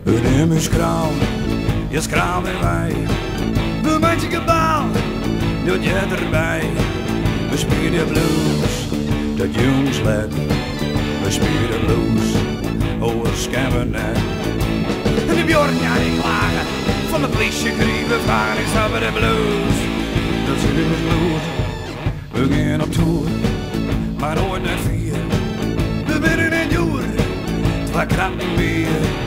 Neem uw skraal, je skraal weer wij. We maken gebouw, doet je erbij. We spelen blues, dat jongsled. We spelen blues, over Scabernet. En de Bjorn, ja die klagen, van de politie krieven vragen, ik sta bij de blues. Dat zit in het bloed, we gaan op tour, maar nooit naar 4. We binnen in joer, 2 kratten bier.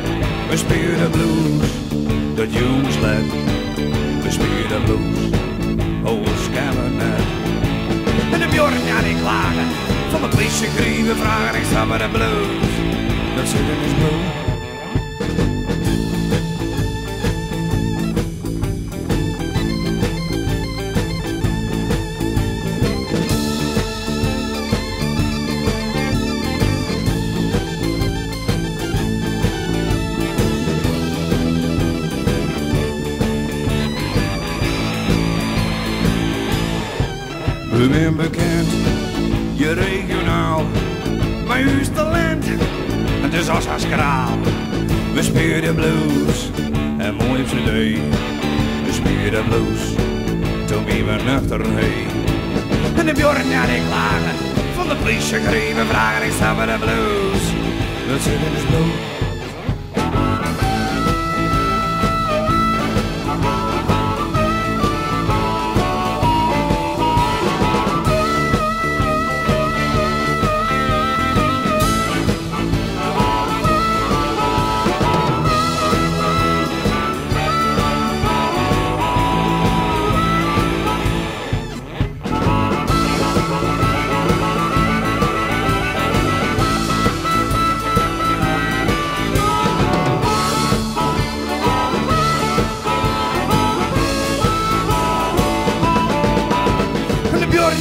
We spelen blues, dat jongsled. We spelen blues, over Scabernet. En de Bjorn, ja die klagen, van de politie krieven vragen, ik sta bij de blues. Dat zit in het bloed. We zijn bekend, je regionaal, maar u is talent, het is als haar skraal. We spelen blues, en mooi op z'n day. We spelen blues, toen wie we nuchter heen. En de Bjorn, ja die klagen, van de politie krieven vragen, ik sta bij de blues. Dat zit in de bloed.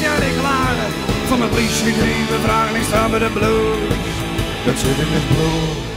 Ja, die klagen, van de politie krieven vragen, ik sta bij de blues. Dat zit in het bloed.